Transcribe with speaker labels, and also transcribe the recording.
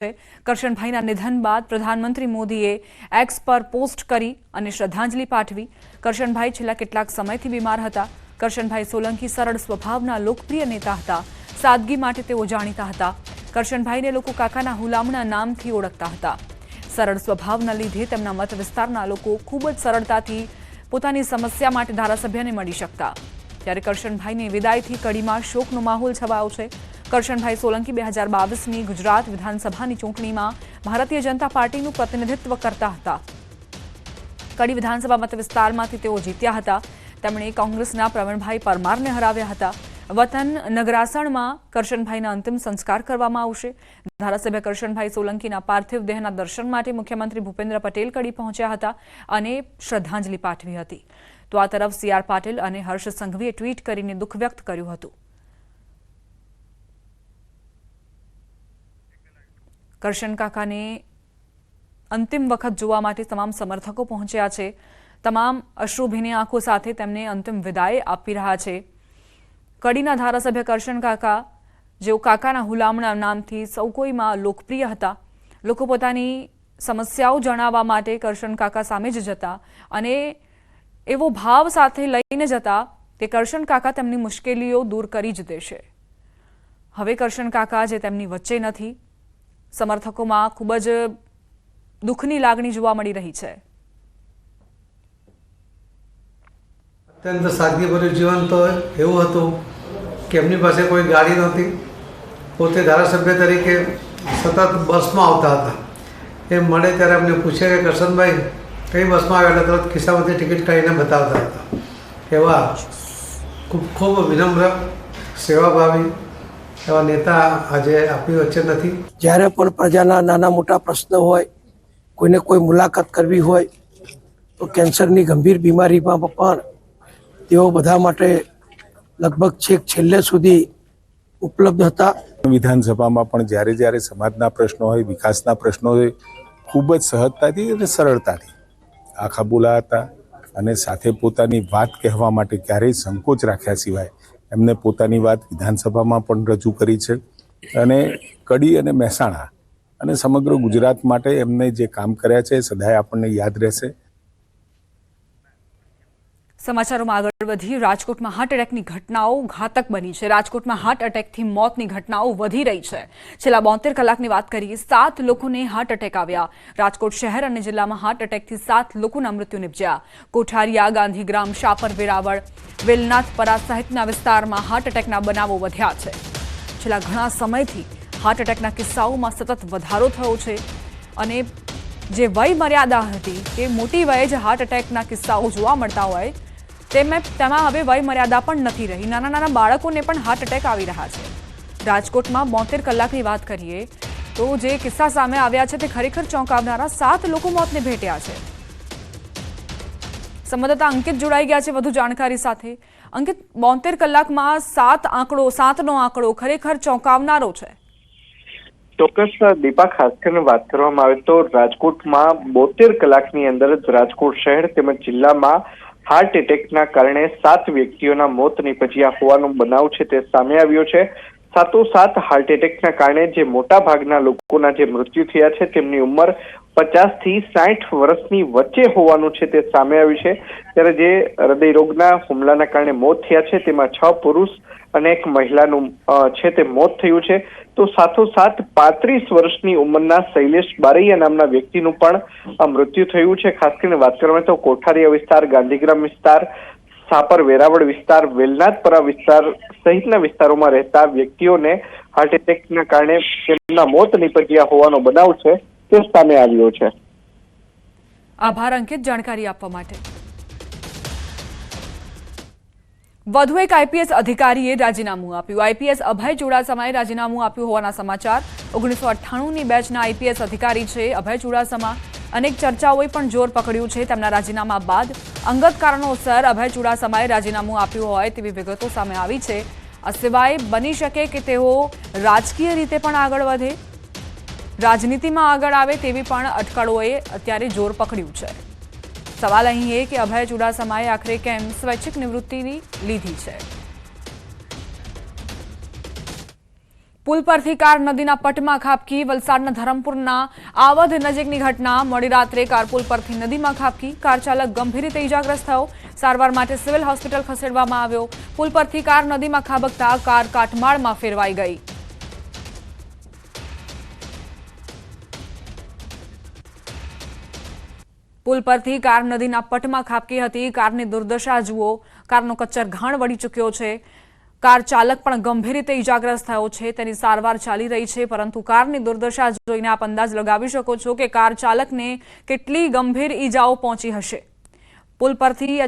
Speaker 1: કરશનભાઈના નિધન બાદ પ્રધાનમંત્રી મોદીએ એક્સ પર પોસ્ટ કરી અને શ્રદ્ધાંજલિ પાઠવી। કરશનભાઈ છેલ્લા કેટલાક સમયથી બીમાર હતા। કરશનભાઈ સોલંકી સરળ સ્વભાવના લોકપ્રિય નેતા હતા। સાદગી માટે તેઓ જાણીતા હતા। કરશનભાઈને લોકો કાકાના હુલામણા નામથી ઓળખતા હતા। સરળ સ્વભાવના લીધે તેમના મત વિસ્તારના લોકો ખૂબ જ સરળતાથી પોતાની સમસ્યા માટે ધારાસભ્યને મળી શકતા। ત્યારે કરશનભાઈની વિદાયથી કડીમાં શોકનો માહોલ છવાયો છે। કરશનભાઈ સોલંકી 2022ની ગુજરાત વિધાનસભાની ચૂંટણીમાં ભારતીય જનતા પાર્ટીનું પ્રતિનિધિત્વ કરતા હતા। કડી વિધાનસભા મત વિસ્તારમાંથી તેઓ જીત્યા હતા। તેમણે કોંગ્રેસના પ્રવીણભાઈ પરમારને હરાવ્યા હતા। વતન નગરાસણમાં કરશનભાઈના અંતિમ સંસ્કાર કરવામાં આવશે। ધારાસભ્ય કરશનભાઈ સોલંકીના પાર્થિવ દેહના દર્શન માટે મુખ્યમંત્રી ભૂપેન્દ્ર પટેલ કડી પહોંચ્યા હતા અને શ્રદ્ધાંજલિ પાઠવી હતી। તો આ તરફ CR પાટીલ અને હર્ષ સંઘવીએ ટ્વીટ કરીને દુઃખ વ્યક્ત કર્યું હતું। કરશન કાકાને અંતિમ વખત જોવા માટે તમામ સમર્થકો પહોંચ્યા છે। તમામ અશ્રુભીની આંખો સાથે તેમને અંતિમ વિદાય આપી રહ્યા છે। કડીના ધારાસભ્ય કરશન કાકા, જેઓ કાકાના હુલામણા નામથી સૌ કોઈમાં લોકપ્રિય હતા। લોકો પોતાની સમસ્યાઓ જણાવવા માટે કરશન કાકા સામે જ જતા અને એવો ભાવ સાથે લઈને જતા કે કરશન કાકા તેમની મુશ્કેલીઓ દૂર કરી જ દેશે। હવે કરશન કાકા જે તેમની વચ્ચે નથી, સમર્થકોમાં ખૂબ જ દુઃખની લાગણી જોવા મળી રહી છે।
Speaker 2: અત્યંત સાદગીભર્યું જીવન તો એવું હતું કે એમની પાસે કોઈ ગાડી નહોતી। પોતે ધારાસભ્ય તરીકે સતત બસમાં આવતા હતા। એ મળે ત્યારે અમને પૂછે કે કરશનભાઈ કઈ બસમાં આવ્યા, એટલે તરત ખિસ્સામાંથી ટિકિટ કાઢીને બતાવતા હતા। એવા ખૂબ વિનમ્ર, સેવાભાવી એવા નેતા આજે આપણી વચ્ચે નથી।
Speaker 3: જ્યારે પણ પ્રજાના નાના મોટા પ્રશ્ન હોય, કોઈને કોઈ મુલાકાત કરવી હોય તો કેન્સરની ગંભીર બીમારીમાં પણ તેઓ બધા માટે લગભગ છેલ્લે સુધી ઉપલબ્ધ હતા।
Speaker 4: વિધાનસભામાં પણ જ્યારે જ્યારે સમાજના પ્રશ્નો હોય, વિકાસના પ્રશ્નો હોય, ખૂબ જ સહજતાથી અને સરળતાથી આખા બોલાતા અને સાથે પોતાની વાત કહેવા માટે ક્યારેય સંકોચ રાખ્યા સિવાય એમને પોતાની વાત વિધાનસભામાં પણ રજૂ કરી છે। અને કડી અને મહેસાણા અને સમગ્ર ગુજરાત માટે એમને જે કામ કર્યા છે એ સદાય આપણને યાદ રહેશે।
Speaker 1: સમાચારોમાં આગળ વધી રાજકોટમાં હાર્ટ એટેકની ઘટનાઓ ઘાતક બની છે। રાજકોટમાં હાર્ટ એટેકથી મોતની ઘટનાઓ વધી રહી છે। છેલ્લા 72 કલાકની વાત કરીએ, 7 લોકોને હાર્ટ એટેક આવ્યા। રાજકોટ શહેર અને જિલ્લામાં હાર્ટ એટેકથી 7 લોકોના મૃત્યુ નિપજ્યા। કોઠારિયા, ગાંધીગ્રામ, શાપર, વેરાવળ, વેલનાથપરા સહિતના વિસ્તારમાં હાર્ટ એટેકના બનાવો વધ્યા છે। છેલ્લા ઘણા સમયથી હાર્ટ એટેકના કિસ્સાઓમાં સતત વધારો થયો છે અને જે વય મર્યાદા હતી કે મોટી વયે જ હાર્ટ એટેકના કિસ્સાઓ જોવા મળતા હોય તેમાં હવે વય મર્યાદા પણ નથી રહી। નાના નાના બાળકોને પણ હાર્ટ એટેક આવી રહ્યા છે। રાજકોટમાં 72 કલાકની વાત કરીએ તો જે કિસ્સા સામે આવ્યા છે તે ખરેખર ચોંકાવનારા। 7 લોકો મોતને ભેટ્યા છે। સંવાદદાતા અંકિત જોડાઈ ગયા છે વધુ જાણકારી સાથે। અંકિત, 72 કલાકમાં 7નો આંકડો ખરેખર ચોંકાવનારો છે।
Speaker 5: ચોક્કસ દીપા, ખાસ કરીને વાત કરવામાં આવે તો રાજકોટમાં 72 કલાકની અંદર જ રાજકોટ શહેર તેમજ જિલ્લામાં હાર્ટ એટેકના કારણે 7 વ્યક્તિઓના મોત નીપજ્યા હોવાનો બનાવ છે તે સામે આવ્યો છે। 7 હાર્ટ એટેકના કારણે જે મોટા ભાગના લોકોના જે મૃત્યુ થયા છે તેમની ઉંમર 50 થી 60 વર્ષની વચ્ચે હોવાનું છે તે સામે આવ્યું છે। ત્યારે જે હૃદય રોગના હુમલાના કારણે મોત થયા છે તેમાં 6 પુરુષ અને 1 મહિલાનું છે તે મોત થયું છે। તો સાથોસાથ 35 વર્ષની ઉંમરના શૈલેષ બારૈયા નામના વ્યક્તિનું પણ મૃત્યુ થયું છે। ખાસ કરીને વાત કરવામાં તો કોઠારિયા વિસ્તાર, ગાંધીગ્રામ વિસ્તાર, સાપર, વેરાવળ વિસ્તાર, વેલનાથપરા વિસ્તાર સહિતના વિસ્તારોમાં રહેતા વ્યક્તિઓને હાર્ટ એટેકના કારણે તેમના મોત નીપજ્યા હોવાનો બનાવ છે તે સામે આવ્યો છે।
Speaker 1: આભાર અંકિત, જાણકારી આપવા માટે। વધુ એક આઈપીએસ અધિકારીએ રાજીનામું આપ્યું। આઈપીએસ અભય ચુડાસમાએ રાજીનામું આપ્યું હોવાના સમાચાર। 1998ની બેચના આઈપીએસ અધિકારી છે અભય ચુડાસમા। અનેક ચર્ચાઓએ પણ જોર પકડ્યું છે। તેમના રાજીનામા બાદ અંગત કારણોસર અભય ચુડાસમાએ રાજીનામું આપ્યું હોય તેવી વિગતો સામે આવી છે। આ સિવાય બની શકે કે તેઓ રાજકીય રીતે પણ આગળ વધે, રાજનીતિમાં આગળ આવે તેવી પણ અટકળોએ અત્યારે જોર પકડ્યું છે। સવાલ અહીં એ કે અભય ચુડાસમાએ આખરે કેમ સ્વૈચ્છિક નિવૃત્તિની લીધી છે। પુલ પરથી કાર નદીના પટમાં ખાબકી. વલસાડના ધરમપુરના આવધ નજીકની ઘટના. મોડી રાત્રે કાર પુલ પરથી નદીમાં ખાબકી. કાર ચાલક ગંભીર રીતે ઇજાગ્રસ્ત થયો. સારવાર માટે સિવિલ હોસ્પિટલ ખસેડવામાં આવ્યો. પુલ પરથી કાર નદીમાં ખાબકતા કાર કાટમાળમાં ફેરવાઈ ગઈ. પુલ પરથી કાર નદીના પટમાં ખાબકી હતી. કારની દુર્દશા જુઓ. કારનો કચ્ચર ઘાણ વળી ચૂક્યો છે. કાર ચાલક પણ ગંભીર રીતે ઇજાગ્રસ્ત થયો છે. તેની સારવાર ચાલી રહી છે, પરંતુ કારની દુર્દશા જોઈને આપ અંદાજ લગાવી શકો છો કે કાર ચાલકને કેટલી ગંભીર ઈજાઓ પહોંચી હશે. પુલ પરથી